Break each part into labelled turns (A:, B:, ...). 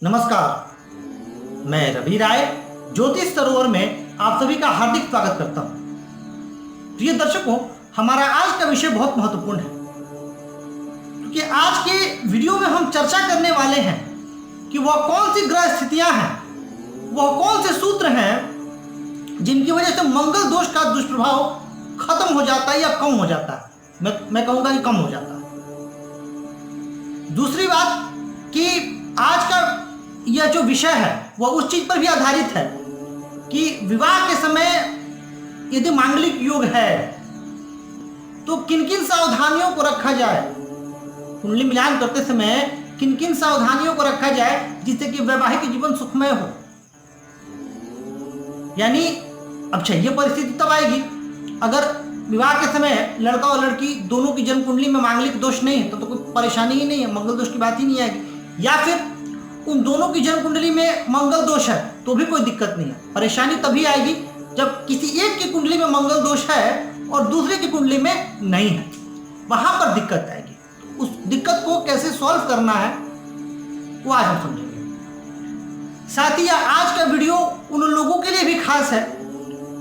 A: नमस्कार, मैं रवि राय ज्योतिष सरोवर में आप सभी का हार्दिक स्वागत करता हूं। प्रिय दर्शकों, हमारा आज का विषय बहुत महत्वपूर्ण है क्योंकि आज के वीडियो में हम चर्चा करने वाले हैं कि वह कौन सी ग्रह स्थितियां हैं, वह कौन से सूत्र हैं जिनकी वजह से मंगल दोष का दुष्प्रभाव खत्म हो जाता है या कम हो जाता है। मैं कहूंगा कि कम हो जाता है। दूसरी बात कि आज का यह जो विषय है वह उस चीज पर भी आधारित है कि विवाह के समय यदि मांगलिक योग है तो किन किन सावधानियों को रखा जाए, कुंडली मिलान करते समय किन किन सावधानियों को रखा जाए जिससे कि वैवाहिक जीवन सुखमय हो। यानी अब चाहिए परिस्थिति तब आएगी अगर विवाह के समय लड़का और लड़की दोनों की जन्म कुंडली में मांगलिक दोष नहीं है तो कोई परेशानी ही नहीं है, मंगल दोष की बात ही नहीं आएगी। या फिर उन दोनों की जन्म कुंडली में मंगल दोष है तो भी कोई दिक्कत नहीं है। परेशानी तभी आएगी जब किसी एक की कुंडली में मंगल दोष है और दूसरे की कुंडली में नहीं है, वहां पर दिक्कत आएगी। उस दिक्कत को कैसे सॉल्व करना है वो आज हम समझेंगे। साथ ही आज का वीडियो उन लोगों के लिए भी खास है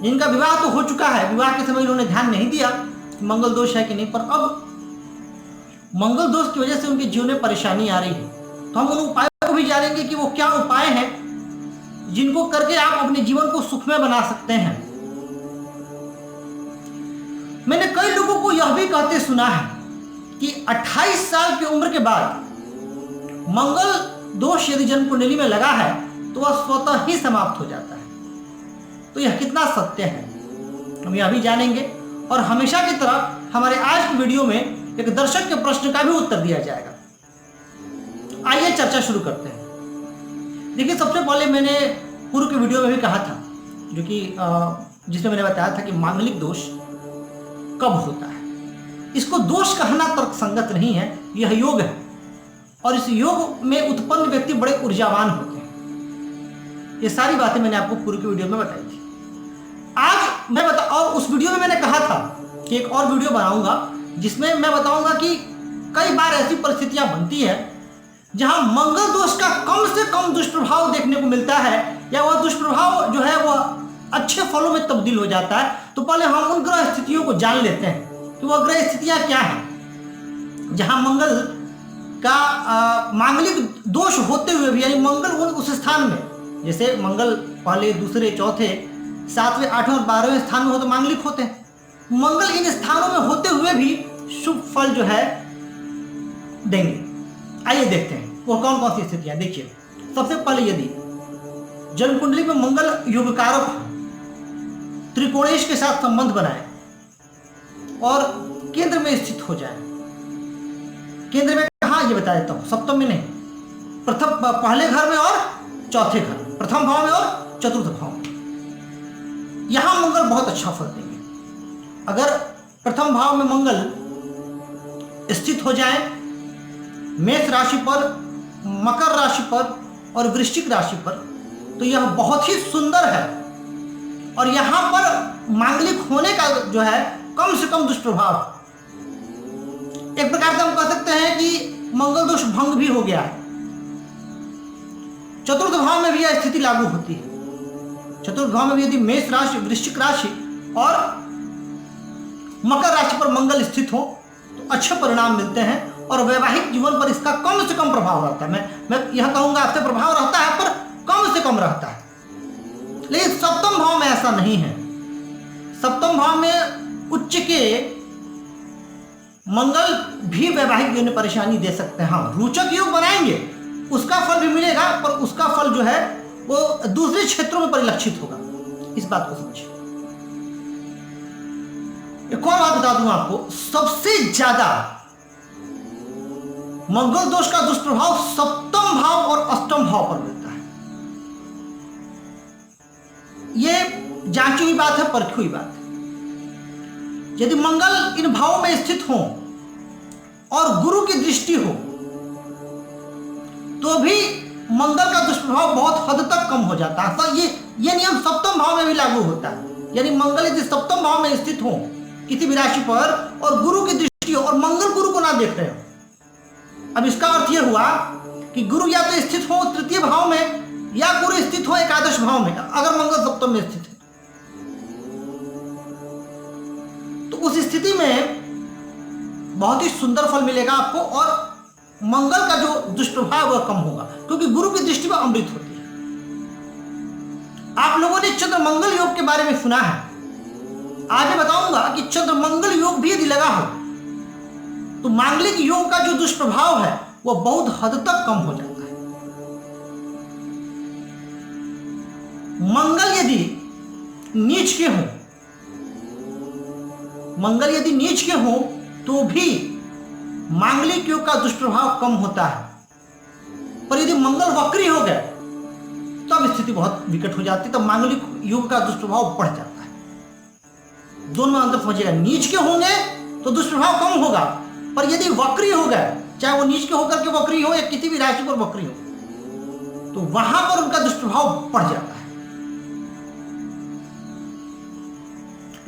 A: जिनका विवाह तो हो चुका है, विवाह के समय इन्होंने ध्यान नहीं दिया मंगल दोष है कि नहीं, पर अब मंगल दोष की वजह से उनके जीवन में परेशानी आ रही है। तो हम उन उपायों को भी जानेंगे कि वो क्या उपाय हैं जिनको करके आप अपने जीवन को सुखमय बना सकते हैं। मैंने कई लोगों को यह भी कहते सुना है कि 28 साल की उम्र के बाद मंगल दोष यदि जन्म कुंडली में लगा है तो वह स्वतः ही समाप्त हो जाता है। तो यह कितना सत्य है हम यह भी जानेंगे और हमेशा की तरह हमारे आज की वीडियो में एक दर्शक के प्रश्न का भी उत्तर दिया जाएगा। आइए चर्चा शुरू करते हैं। देखिए, सबसे पहले मैंने पूर्व के वीडियो में भी कहा था जो कि जिसमें मैंने बताया था कि मांगलिक दोष कब होता है। इसको दोष कहना तर्कसंगत नहीं है, यह योग है और इस योग में उत्पन्न व्यक्ति बड़े ऊर्जावान होते हैं। ये सारी बातें मैंने आपको पूर्व के वीडियो में बताई थी। आज मैं और उस वीडियो में मैंने कहा था कि एक और वीडियो बनाऊंगा जिसमें मैं बताऊंगा कि कई बार ऐसी परिस्थितियां बनती है जहां मंगल दोष का कम से कम दुष्प्रभाव देखने को मिलता है या वह दुष्प्रभाव जो है वह अच्छे फलों में तब्दील हो जाता है। तो पहले हम उन ग्रह स्थितियों को जान लेते हैं कि वह ग्रह स्थितियां क्या हैं जहां मंगल का मांगलिक दोष होते हुए भी, यानी मंगल उस स्थान में, जैसे मंगल पहले दूसरे चौथे 7वें 8वें और 12वें स्थान में हो तो मांगलिक होते हैं। मंगल इन स्थानों में होते हुए भी शुभ फल जो है देंगे। आइए देखते हैं वो कौन कौन सी स्थितियां। देखिए, सबसे पहले यदि जन्म कुंडली में मंगल योगकारक त्रिकोणेश के साथ संबंध बनाए और केंद्र में स्थित हो जाए। केंद्र में कहां ये बता देता हूं, सप्तम में नहीं, पहले घर में और चौथे घर में, प्रथम भाव में और चतुर्थ भाव में, यहां मंगल बहुत अच्छा फल देंगे। अगर प्रथम भाव में मंगल स्थित हो जाए मेष राशि पर, मकर राशि पर और वृश्चिक राशि पर, तो यह बहुत ही सुंदर है और यहां पर मांगलिक होने का जो है कम से कम दुष्प्रभाव, एक प्रकार से हम कह सकते हैं कि मंगल दोष भंग भी हो गया है। चतुर्थ भाव में भी यह स्थिति लागू होती है। चतुर्थ भाव में भी यदि मेष राशि, वृश्चिक राशि और मकर राशि पर मंगल स्थित हो तो अच्छे परिणाम मिलते हैं और वैवाहिक जीवन पर इसका कम से कम प्रभाव रहता है। मैं यह कहूंगा आपसे प्रभाव रहता है पर कम से कम रहता है। लेकिन सप्तम भाव में ऐसा नहीं है। सप्तम भाव में उच्च के मंगल भी वैवाहिक जीवन में परेशानी दे सकते हैं। हाँ, रोचक योग बनाएंगे, उसका फल भी मिलेगा, पर उसका फल जो है वो दूसरे क्षेत्रों में परिलक्षित होगा। इस बात को समझिए। एक और बात बता दूं आपको, सबसे ज्यादा मंगल दोष का दुष्प्रभाव सप्तम भाव और अष्टम भाव पर मिलता है। यह जांची हुई बात है, परखी हुई बात है। यदि मंगल इन भावों में स्थित हो और गुरु की दृष्टि हो तो भी मंगल का दुष्प्रभाव बहुत हद तक कम हो जाता है। तो ये नियम सप्तम भाव में भी लागू होता है। यानी मंगल यदि सप्तम भाव में स्थित हो किसी भी राशि पर और गुरु की दृष्टि हो और मंगल गुरु को ना देख रहे हो, अब इसका अर्थ यह हुआ कि गुरु या तो स्थित हो तृतीय भाव में या गुरु स्थित हो एकादश भाव में, अगर मंगल सप्तम में स्थित है तो उस स्थिति में बहुत ही सुंदर फल मिलेगा आपको, और मंगल का जो दुष्प्रभाव वह कम होगा, क्योंकि गुरु की दृष्टि में अमृत होती है। आप लोगों ने चंद्र मंगल योग के बारे में सुना है, आगे बताऊंगा कि चंद्र मंगल योग भी यदि लगा हो तो मांगलिक योग का जो दुष्प्रभाव है वह बहुत हद तक कम हो जाता है। मंगल यदि नीच के हो, मंगल यदि नीच के हो तो भी मांगलिक योग का दुष्प्रभाव कम होता है, पर यदि मंगल वक्री हो गए तब स्थिति बहुत विकट हो जाती है, तब मांगलिक योग का दुष्प्रभाव बढ़ जाता है। दोनों में अंतर समझिएगा, नीच के होंगे तो दुष्प्रभाव कम होगा, पर यदि वक्री हो गए, चाहे वो नीच के होकर के वक्री हो या किसी भी राशि पर वक्री हो, तो वहां पर उनका दुष्प्रभाव बढ़ जाता है।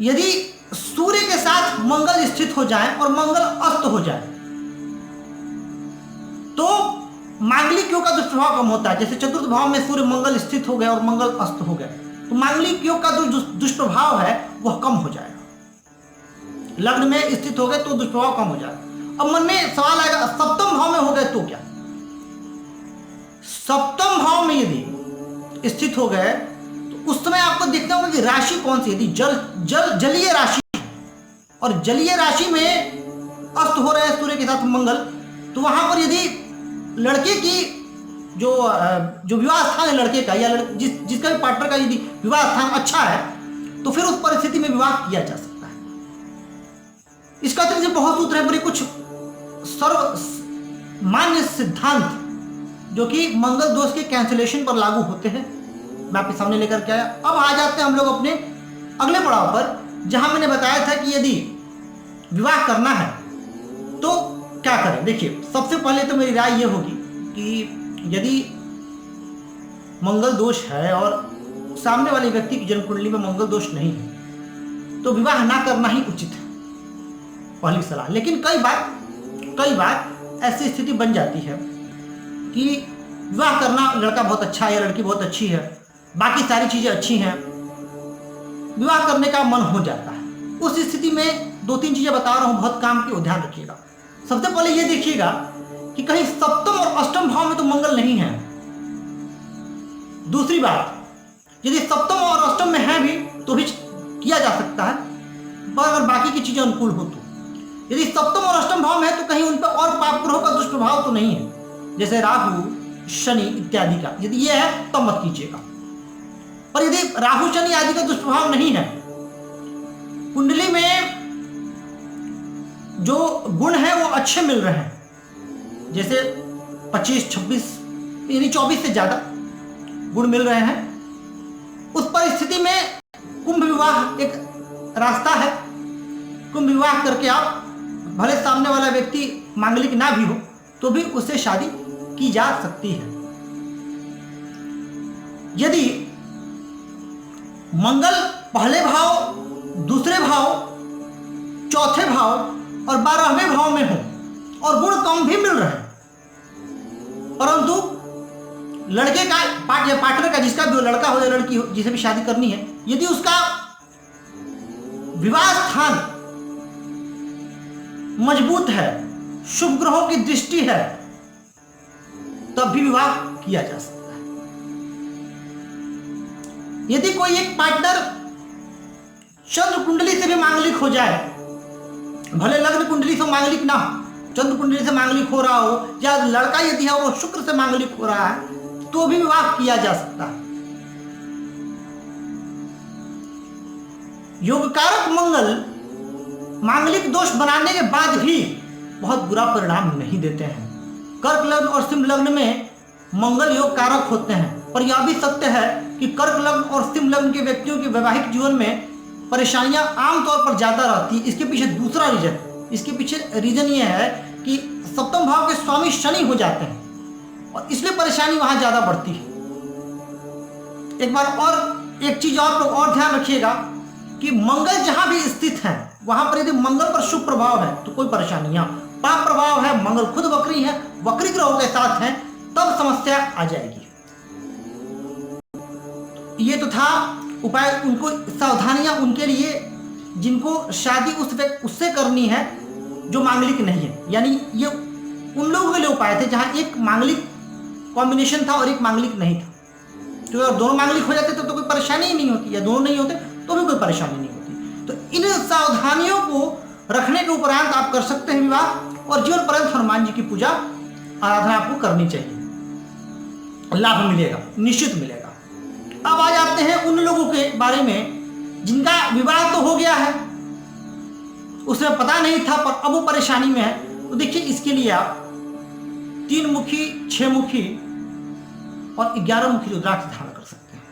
A: यदि सूर्य के साथ मंगल स्थित हो जाए और मंगल अस्त हो जाए तो मांगलिक योग का दुष्प्रभाव कम होता है। जैसे चतुर्थ भाव में सूर्य मंगल स्थित हो गए और मंगल अस्त हो गए तो मांगलिक योग का जो दुष्प्रभाव है वह कम हो जाएगा। लग्न में स्थित हो गए तो दुष्प्रभाव कम हो जाएगा। अब मन में सवाल आएगा, सप्तम भाव में हो गए तो क्या? सप्तम भाव में यदि स्थित हो गए तो उस समय आपको देखना होगा कि राशि कौन सी, यदि जलीय राशि और जलीय राशि में अस्त हो रहे हैं सूर्य के साथ मंगल, तो वहां पर यदि लड़के की जो विवाह स्थान है लड़के का या जिसका भी पार्टनर का यदि विवाह स्थान अच्छा है तो फिर उस परिस्थिति में विवाह किया जा सकता है। इसका अतिरिक्त बहुत सूत्र है, बड़े कुछ सर्व मान्य सिद्धांत जो कि मंगल दोष के कैंसिलेशन पर लागू होते हैं, मैं आपके सामने लेकर के आया। अब आ जाते हैं हम लोग अपने अगले पड़ाव पर, जहां मैंने बताया था कि यदि विवाह करना है तो क्या करें। देखिए, सबसे पहले तो मेरी राय यह होगी कि यदि मंगल दोष है और सामने वाले व्यक्ति की जन्म कुंडली में मंगल दोष नहीं है तो विवाह ना करना ही उचित है, पहली सलाह। लेकिन कई बार ऐसी स्थिति बन जाती है कि विवाह करना, लड़का बहुत अच्छा है या लड़की बहुत अच्छी है, बाकी सारी चीजें अच्छी हैं, विवाह करने का मन हो जाता है। उस स्थिति में दो तीन चीजें बता रहा हूं, बहुत काम की, ध्यान रखिएगा। सबसे पहले यह देखिएगा कि कहीं सप्तम और अष्टम भाव में तो मंगल नहीं है। दूसरी बात, यदि सप्तम और अष्टम में है भी तो भी किया जा सकता है, अगर बाकी की चीजें अनुकूल हो तो। यदि सप्तम और अष्टम भाव में है तो कहीं उन पर और पाप ग्रहों का दुष्प्रभाव तो नहीं है, जैसे राहु, शनि इत्यादि का। यदि यह है तब मत कीजिएगा। पर यदि राहु, शनि आदि का दुष्प्रभाव नहीं है, कुंडली में जो गुण है वो अच्छे मिल रहे हैं, जैसे 25, 26 यानी 24 से ज्यादा गुण मिल रहे हैं, उस परिस्थिति में कुंभ विवाह एक रास्ता है। कुंभ विवाह करके आप, भले सामने वाला व्यक्ति मांगलिक ना भी हो तो भी उससे शादी की जा सकती है। यदि मंगल पहले भाव, दूसरे भाव, चौथे भाव और 12वें भाव में हो और गुण कम भी मिल रहे हैं, परंतु लड़के का पार्टनर का, जिसका भी लड़का हो या लड़की हो, जिसे भी शादी करनी है, यदि उसका विवाह स्थान मजबूत है, शुभ ग्रहों की दृष्टि है, तब भी विवाह किया जा सकता है। यदि कोई एक पार्टनर चंद्र कुंडली से भी मांगलिक हो जाए, भले लग्न कुंडली से मांगलिक ना हो, चंद्र कुंडली से मांगलिक हो रहा हो, या लड़का यदि है वो शुक्र से मांगलिक हो रहा है, तो भी विवाह किया जा सकता है। योगकारक मंगल मांगलिक दोष बनाने के बाद भी बहुत बुरा परिणाम नहीं देते हैं। कर्क लग्न और सिंह लग्न में मंगल योग कारक होते हैं, पर यह भी सत्य है कि कर्क लग्न और सिंह लग्न के व्यक्तियों के वैवाहिक जीवन में परेशानियां आमतौर पर ज्यादा रहती है। इसके पीछे दूसरा रीजन, इसके पीछे रीजन यह है कि सप्तम भाव के स्वामी शनि हो जाते हैं और इसलिए परेशानी वहां ज्यादा बढ़ती है। एक बार और एक चीज और ध्यान रखिएगा कि मंगल जहां भी स्थित है वहां पर यदि मंगल पर शुभ प्रभाव है तो कोई परेशानी, यहाँ पाप प्रभाव है, मंगल खुद वक्री है, वक्री ग्रहों के साथ है, तब समस्या आ जाएगी। ये तो था उपाय, उनको सावधानियां उनके लिए जिनको शादी उससे करनी है जो मांगलिक नहीं है। यानी ये उन लोगों के लिए उपाय थे जहां एक मांगलिक कॉम्बिनेशन था और एक मांगलिक नहीं था। तो अगर दोनों मांगलिक हो जाते तो कोई परेशानी ही नहीं होती, या दोनों नहीं होते तो भी कोई परेशानी नहीं होती। तो इन सावधानियों को रखने के उपरांत आप कर सकते हैं विवाह, और जीवन पर्यंत हनुमान जी की पूजा आराधना आपको करनी चाहिए, लाभ मिलेगा, निश्चित मिलेगा। अब आ जाते हैं उन लोगों के बारे में जिनका विवाह तो हो गया है, उसमें पता नहीं था पर अब वो परेशानी में है। तो देखिए, इसके लिए आप 3 मुखी, 6 मुखी और 11 मुखी रुद्राक्ष धारण कर सकते हैं।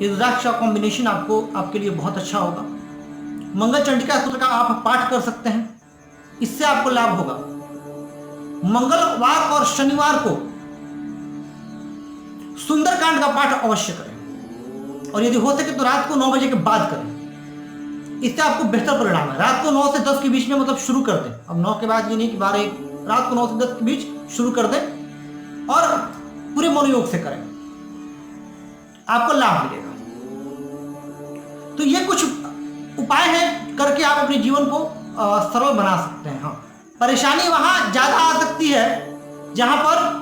A: ये रुद्राक्ष का कॉम्बिनेशन आपके लिए बहुत अच्छा होगा। मंगल चंडिका स्तोत्र का आप पाठ कर सकते हैं, इससे आपको लाभ होगा। मंगलवार और शनिवार को सुंदरकांड का पाठ अवश्य करें, और यदि हो सके तो रात को 9 बजे के बाद करें, इससे आपको बेहतर परिणाम है। रात को 9 से 10 के बीच में मतलब शुरू कर दें। अब 9 के बाद ये नहीं कि 12-1, रात को 9 से 10 के बीच शुरू कर दें और पूरे मनोयोग से करें, आपको लाभ मिलेगा। तो ये कुछ उपाय हैं, करके आप अपने जीवन को सरल बना सकते हैं। हाँ, परेशानी वहां ज्यादा आ सकती है जहां पर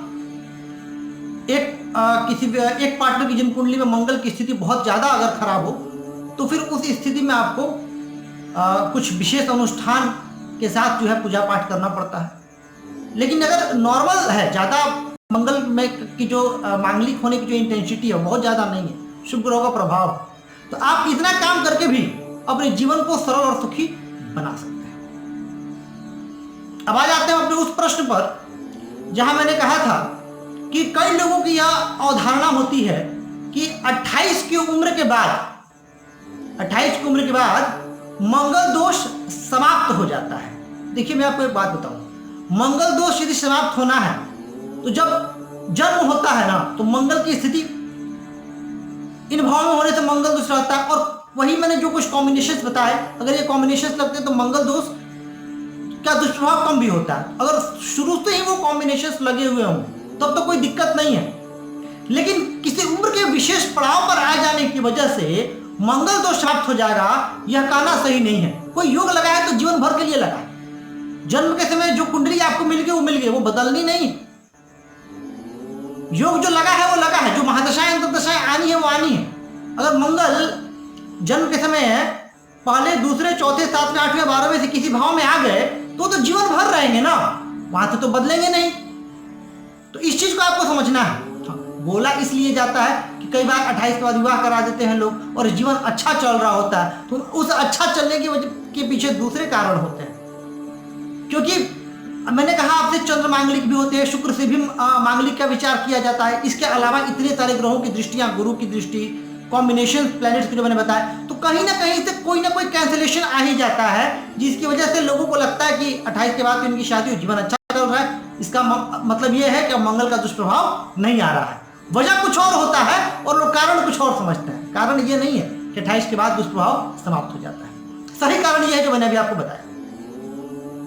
A: एक पार्टनर की जन्म कुंडली में मंगल की स्थिति बहुत ज्यादा अगर खराब हो, तो फिर उस स्थिति में आपको कुछ विशेष अनुष्ठान के साथ जो है पूजा पाठ करना पड़ता है। लेकिन अगर नॉर्मल है, ज्यादा मंगल में की जो मांगलिक होने की जो इंटेंसिटी है बहुत ज्यादा नहीं है, शुभ ग्रहों का प्रभाव, तो आप इतना काम करके भी अपने जीवन को सरल और सुखी बना सकते हैं। अब आ जाते हैं अपने उस प्रश्न पर जहां मैंने कहा था कि कई लोगों की यह अवधारणा होती है कि 28 की उम्र के बाद मंगल दोष समाप्त हो जाता है। देखिए, मैं आपको एक बात बताऊं, मंगल दोष यदि समाप्त होना है तो जब जन्म होता है ना, तो मंगल की स्थिति इन भावों में होने से मंगल दोष रहता है। और वही मैंने जो कुछ कॉम्बिनेशंस बताए, अगर ये कॉम्बिनेशंस लगते हैं तो मंगल दोष का दुष्प्रभाव कम भी होता है। अगर शुरू से ही वो कॉम्बिनेशंस लगे हुए हों तब तो कोई दिक्कत नहीं है, लेकिन किसी उम्र के विशेष पड़ाव पर आ जाने की वजह से मंगल दोष समाप्त हो जाएगा, यह कहना सही नहीं है। कोई योग लगा है तो जीवन भर के लिए लगा है। जन्म के समय जो कुंडली आपको मिल गई वो मिल गई, वो बदलनी नहीं है। योग जो लगा है वो लगा है, जो महादशाएं अंतर्दशाएं आनी है वो आनी है। अगर मंगल जन्म के समय पहले, दूसरे, चौथे, 7वें, 8वें, 12वें से किसी भाव में आ गए तो जीवन भर रहेंगे ना, वहां से तो बदलेंगे नहीं। तो इस चीज को आपको समझना है। बोला इसलिए जाता है कि कई बार 28 के बाद विवाह करा देते हैं लोग और जीवन अच्छा चल रहा होता है, तो उस अच्छा चलने की वजह के पीछे दूसरे कारण होते हैं। क्योंकि मैंने कहा आपसे चंद्र मांगलिक भी होते हैं, शुक्र से भी मांगलिक का विचार किया जाता है। इसके अलावा इतने सारे ग्रहों की दृष्टियां, गुरु की दृष्टि, कॉम्बिनेशन प्लैनेट्स की जो मैंने बताया, तो कहीं ना कहीं से कोई ना कोई कैंसिलेशन आ ही जाता है, जिसकी वजह से लोगों को लगता है कि 28 के बाद इनकी शादी, जीवन अच्छा चल रहा है। इसका मतलब यह है कि मंगल का दुष्प्रभाव नहीं आ रहा है। वजह कुछ और होता है और लोग कारण कुछ और समझते हैं। कारण ये नहीं है कि 28 के बाद दुष्प्रभाव समाप्त हो जाता है। सही कारण यह है जो मैंने अभी आपको बताया,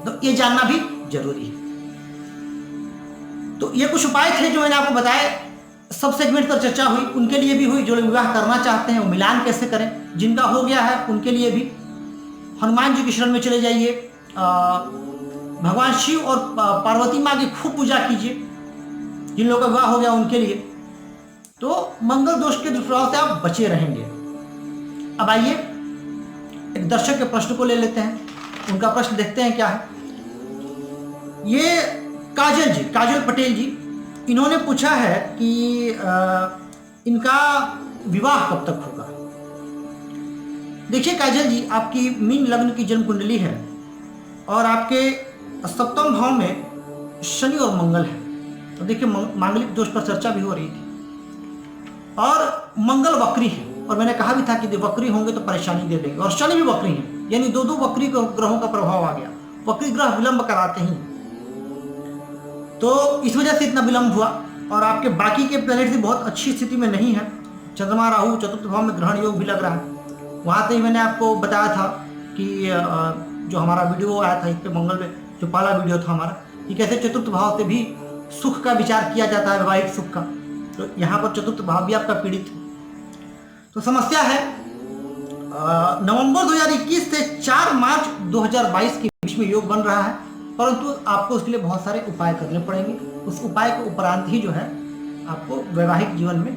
A: तो ये जानना भी जरूरी है। तो ये कुछ उपाय थे जो मैंने आपको बताए। सब सेगमेंट पर चर्चा हुई, उनके लिए भी हुई। जो लोग विवाह करना चाहते हैं वो मिलान कैसे करें, जिनका हो गया है उनके लिए भी हनुमान जी की शरण में चले जाइए, भगवान शिव और पार्वती माँ की खूब पूजा कीजिए। जिन लोगों का विवाह हो गया उनके लिए तो मंगल दोष के दुष्प्रभाव से आप बचे रहेंगे। अब आइए एक दर्शक के प्रश्न को ले लेते हैं, उनका प्रश्न देखते हैं क्या है। ये काजल पटेल जी, इन्होंने पूछा है कि इनका विवाह कब तक होगा। देखिए काजल जी, आपकी मीन लग्न की जन्म कुंडली है और आपके सप्तम भाव में शनि और मंगल है। तो देखिए मांगलिक दोष पर चर्चा भी हो रही थी और मंगल वक्री है, और मैंने कहा भी था कि वक्री होंगे तो परेशानी दे देंगे, और शनि भी वक्री है, यानी दो वक्री ग्रहों का प्रभाव आ गया। वक्री ग्रह विलंब कराते हैं, तो इस वजह से इतना विलंब हुआ। और आपके बाकी के प्लैनेट्स भी बहुत अच्छी स्थिति में नहीं है। चंद्रमा राहु चतुर्थ भाव में ग्रहण योग भी लग रहा है। वहाँ से ही मैंने आपको बताया था कि जो हमारा वीडियो आया था इस पे मंगल में, जो पहला वीडियो था हमारा, कि कैसे चतुर्थ भाव से भी सुख का विचार किया जाता है, वैवाहिक सुख का। तो यहाँ पर चतुर्थ भाव भी आपका पीड़ित है। तो समस्या है नवंबर 2021 से 4 मार्च 2022 के बीच में योग बन रहा है, परंतु आपको उसके लिए बहुत सारे उपाय करने पड़ेंगे। उस उपाय के उपरांत ही जो है आपको वैवाहिक जीवन में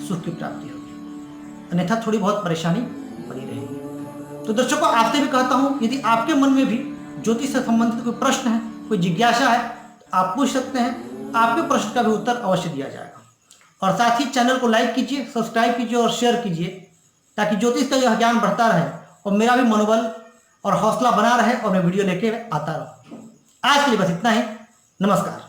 A: सुख की प्राप्ति होगी, अन्यथा थोड़ी बहुत परेशानी बनी रहेगी। तो दर्शकों, आपसे भी कहता हूं, यदि आपके मन में भी ज्योतिष से संबंधित कोई प्रश्न है, कोई जिज्ञासा है, आप पूछ सकते हैं। आपके प्रश्न का भी उत्तर अवश्य दिया जाएगा। और साथ ही चैनल को लाइक कीजिए, सब्सक्राइब कीजिए और शेयर कीजिए, ताकि ज्योतिष का यह ज्ञान बढ़ता रहे और मेरा भी मनोबल और हौसला बना रहे और मैं वीडियो लेके आता रहूं। आज के लिए बस इतना ही। नमस्कार।